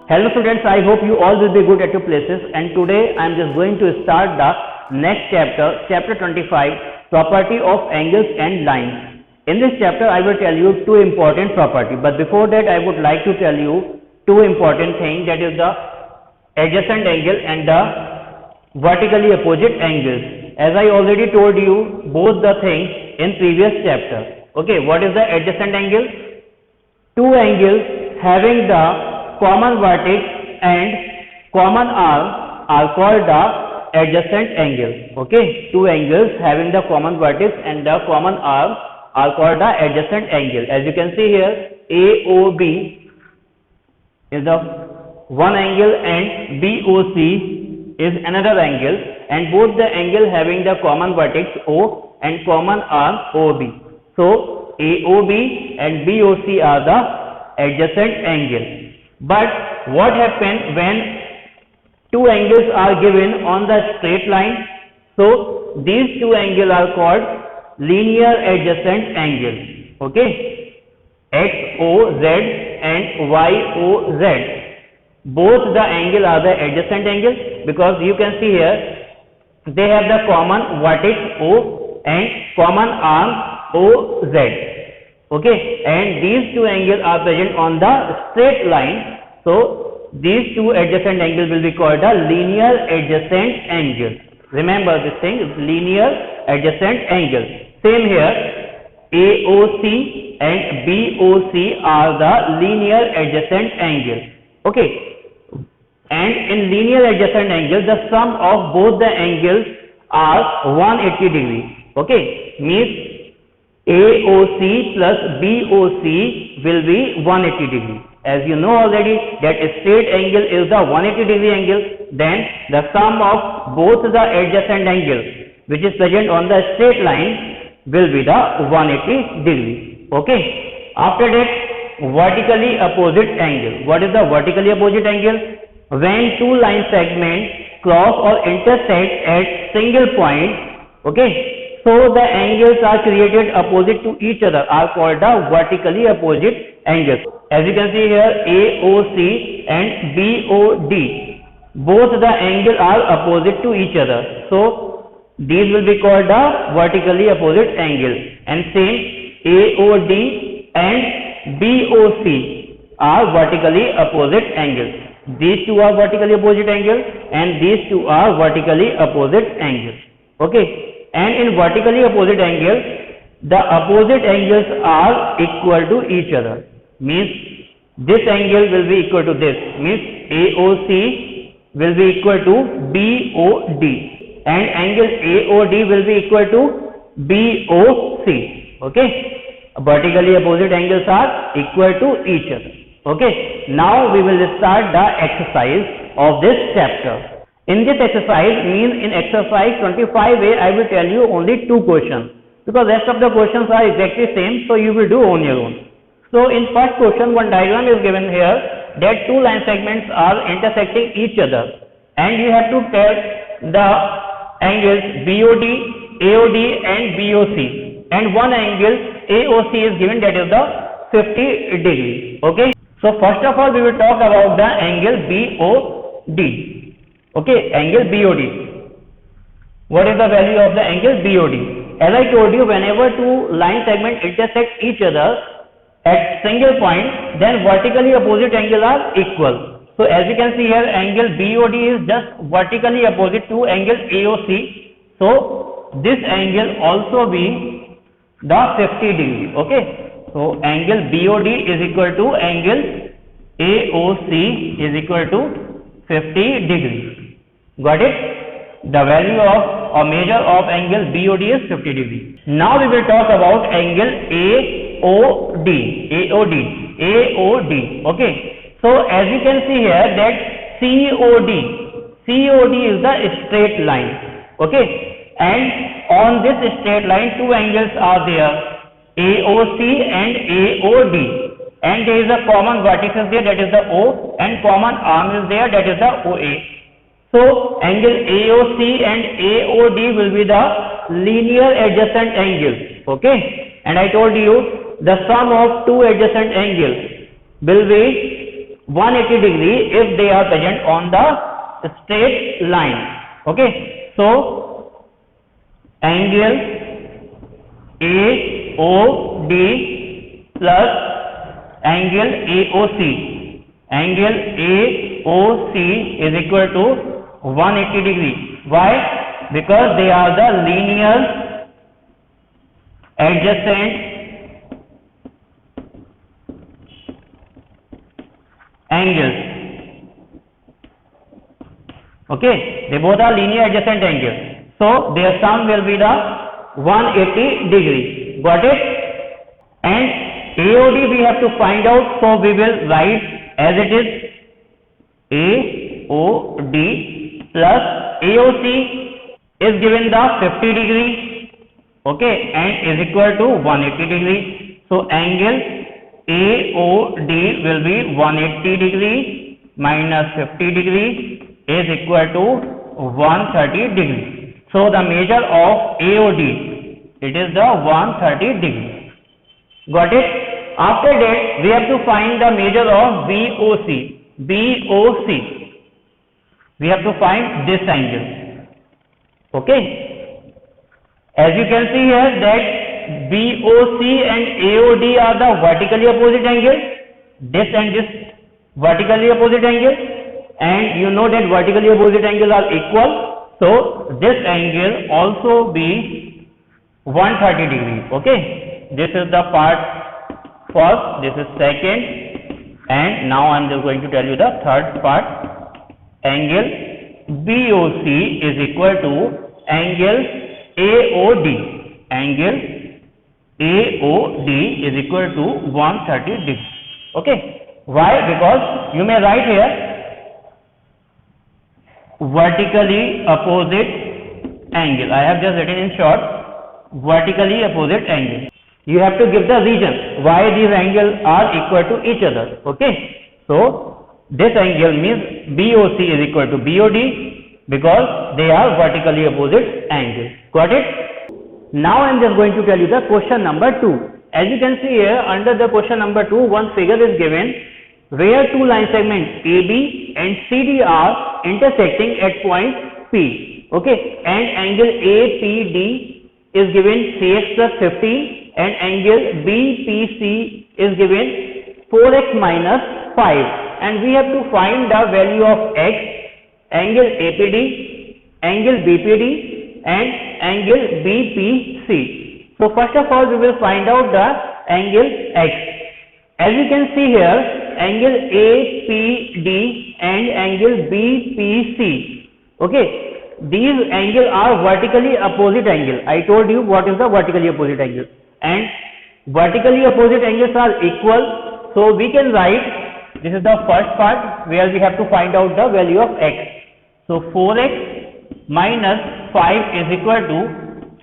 Hello students, I hope you all will be good at your places, and today I am just going to start the next chapter, chapter 25, property of angles and lines. In this chapter I will tell you two important properties, but before that I would like to tell you two important things, that is the adjacent angle and the vertically opposite angles. As I already told you both the things in previous chapter. Okay, what is the adjacent angle? Two angles having the common vertex and common arm are called the adjacent angles. Okay, two angles having the common vertex and the common arm are called the adjacent angle. As you can see here, AOB is the one angle and BOC is another angle, and both the angle having the common vertex O and common arm OB. So AOB and BOC are the adjacent angles. But what happens when two angles are given on the straight line? So these two angles are called linear adjacent angles. Okay, XOZ and YOZ. Both the angles are the adjacent angles because you can see here they have the common vertex O and common arm OZ. Okay, and these two angles are present on the straight line, so these two adjacent angles will be called the linear adjacent angles. Remember this thing is linear adjacent angles. Same here, AOC and BOC are the linear adjacent angles. Okay, and in linear adjacent angles the sum of both the angles are 180 degrees. Okay, means AOC plus BOC will be 180 degree. As you know already that a straight angle is the 180 degree angle, then the sum of both the adjacent angles which is present on the straight line will be the 180 degree. Okay. After that, vertically opposite angle. What is the vertically opposite angle? When two line segments cross or intersect at single point. Okay. So the angles are created opposite to each other are called the vertically opposite angles. As you can see here, AOC and BOD, both the angles are opposite to each other. So these will be called the vertically opposite angles. And same AOD and BOC are vertically opposite angles. These two are vertically opposite angles and these two are vertically opposite angles. Okay. And in vertically opposite angles, the opposite angles are equal to each other. Means this angle will be equal to this. Means AOC will be equal to BOD. And angle AOD will be equal to BOC. Okay. Vertically opposite angles are equal to each other. Okay. Now we will start the exercise of this chapter. In this exercise, means in exercise 25A, I will tell you only two questions because rest of the questions are exactly same, so you will do on your own. So in first question, one diagram is given here that two line segments are intersecting each other, and you have to tell the angles BOD, AOD and BOC, and one angle AOC is given, that is the 50 degree. Okay. So first of all, we will talk about the angle BOD. Okay, angle BOD. What is the value of the angle BOD? As I told you, whenever two line segments intersect each other at single point, then vertically opposite angles are equal. So as you can see here, angle BOD is just vertically opposite to angle AOC. So this angle also be the 50 degree. Okay. So angle BOD is equal to angle AOC is equal to 50 degree. Got it? The value of or measure of angle BOD is 50 degree. Now we will talk about angle AOD. Okay. So as you can see here that COD is the straight line. Okay. And on this straight line two angles are there, AOC and AOD. And there is a common vertex is there, that is the O, and common arm is there, that is the OA. So angle AOC and AOD will be the linear adjacent angles. Okay, and I told you the sum of two adjacent angles will be 180 degree if they are present on the straight line. Okay, so angle AOD plus angle AOC. Angle AOC is equal to 180 degree. Why? Because they are the linear adjacent angles. Okay, they both are linear adjacent angles. So their sum will be the 180 degree. Got it? And AOD we have to find out, so we will write as it is AOD plus AOC is given the 50 degree, okay, and is equal to 180 degree. So angle AOD will be 180 degree minus 50 degree is equal to 130 degree. So the measure of AOD, it is the 130 degree. Got it? After that we have to find the measure of BOC. BOC, we have to find this angle. Okay, as you can see here that BOC and AOD are the vertically opposite angles, this and this vertically opposite angle, and you know that vertically opposite angles are equal, so this angle also be 130 degree. Okay, this is the part first, this is second, and now I am just going to tell you the third part. Angle BOC is equal to angle AOD. Angle AOD is equal to 130 degree. Okay, why? Because you may write here vertically opposite angle. I have just written in short vertically opposite angle. You have to give the reason why these angles are equal to each other. Okay, so this angle means BOC is equal to BOD because they are vertically opposite angles. Got it? Now I am just going to tell you the question number 2. As you can see here, under the question number 2, one figure is given where two line segments AB and CD are intersecting at point P. Okay, and angle APD is given 3x plus 15 and angle BPC is given 4x minus 5, and we have to find the value of x, angle APD, angle BPD and angle BPC. So first of all we will find out the angle x. As you can see here, angle APD and angle BPC, okay, these angles are vertically opposite angle. I told you what is the vertically opposite angle, and vertically opposite angles are equal, so we can write, this is the first part where we have to find out the value of x. So 4x minus 5 is equal to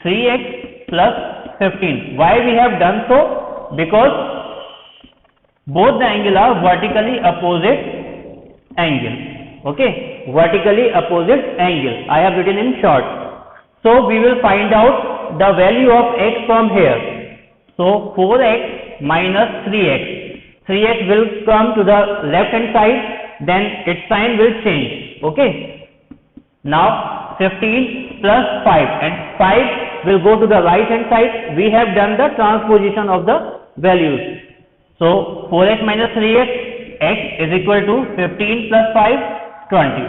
3x plus 15. Why we have done so? Because both the angles are vertically opposite angle. Okay, vertically opposite angle. I have written in short. So we will find out the value of x from here. So 4x minus 3x. 3x will come to the left hand side, then its sign will change. Okay. Now 15 plus 5 and 5 will go to the right hand side. We have done the transposition of the values. So 4x minus 3x, x is equal to 15 plus 5, 20.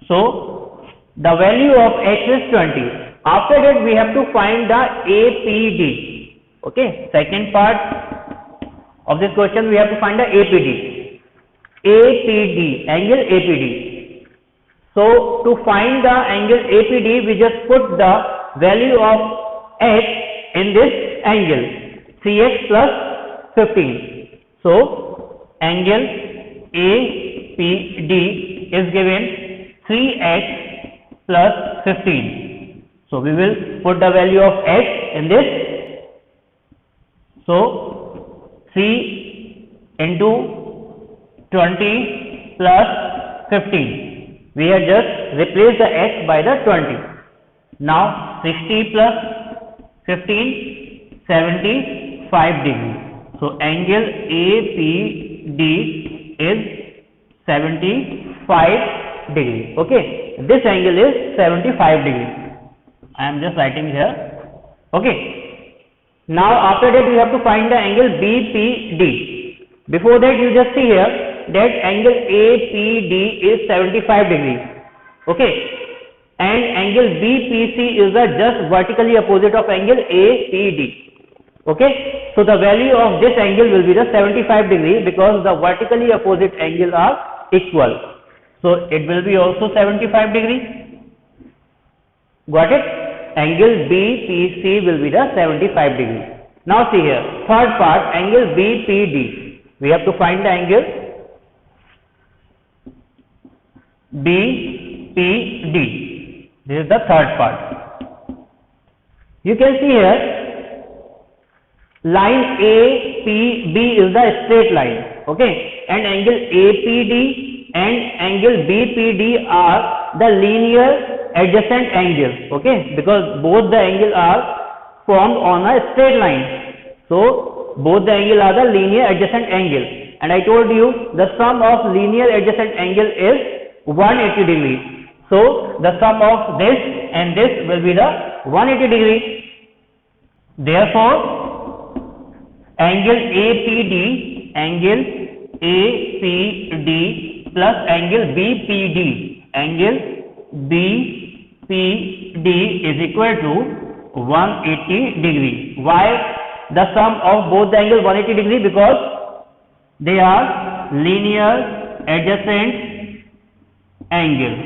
So the value of x is 20. After that we have to find the APD. Okay, second part of this question we have to find the APD. APD, angle APD. So to find the angle APD we just put the value of x in this angle, 3x plus 15. So angle APD is given 3x plus 15. So we will put the value of x in this. So 3 into 20 plus 15. We have just replaced the x by the 20. Now 60 plus 15, 75 degree. So angle APD is 75 degree. Okay, this angle is 75 degree. I am just writing here. Okay, now after that you have to find the angle BPD. Before that you just see here that angle APD is 75 degree. Okay, and angle BPC is the just vertically opposite of angle APD. Okay, so the value of this angle will be the 75 degree because the vertically opposite angles are equal. So it will be also 75 degree. Got it? Angle BPC will be the 75 degree. Now see here, third part, angle BPD. We have to find the angle BPD. This is the third part. You can see here, line APB is the straight line, okay, and angle APD and angle BPD are the linear adjacent angles, okay, because both the angles are formed on a straight line. So both the angles are the linear adjacent angles, and I told you the sum of linear adjacent angle is 180 degree. So the sum of this and this will be the 180 degree. Therefore angle APD plus angle BPD is equal to 180 degree. Why the sum of both the angles 180 degree? Because they are linear adjacent angles.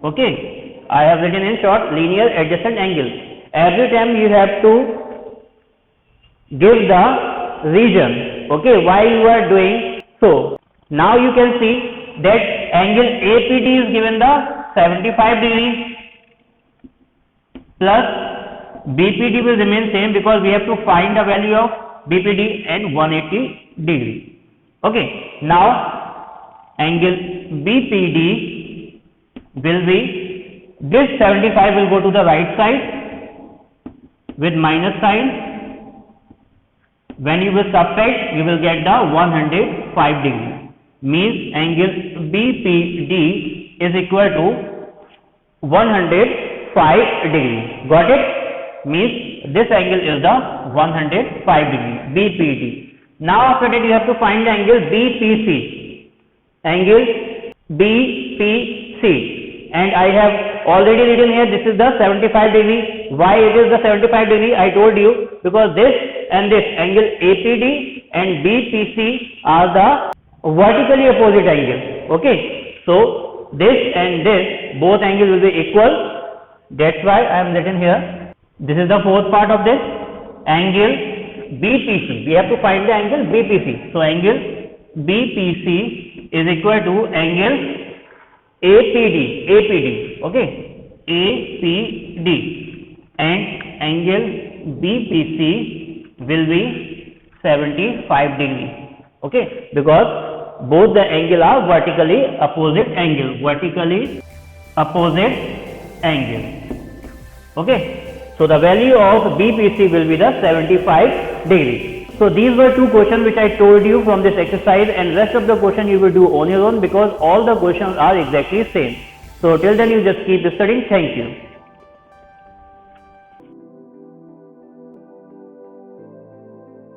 Okay, I have written in short linear adjacent angles. Every time you have to give the region, okay, why you are doing so. Now you can see that angle APD is given the 75 degree plus BPD will remain same because we have to find the value of BPD and 180 degree. Okay, now angle BPD will be, this 75 will go to the right side with minus sign. When you will subtract, you will get the 105 degree. Means angle BPD is equal to 105 degree. Got it? Means this angle is the 105 degree BPD. Now after that you have to find the angle BPC. Angle BPC. And I have already written here this is the 75 degree. Why it is the 75 degree? I told you because this and this angle APD and BPC are the vertically opposite angles. Okay, so this and this both angles will be equal. That's why I am written here. This is the fourth part of this angle BPC. We have to find the angle BPC. So angle BPC is equal to angle APD, okay, APD, and angle BPC will be 75 degree, okay, because both the angle are vertically opposite angle, okay. So the value of BPC will be the 75 degree. So these were two questions which I told you from this exercise, and rest of the question you will do on your own because all the questions are exactly same. So till then you just keep studying. Thank you.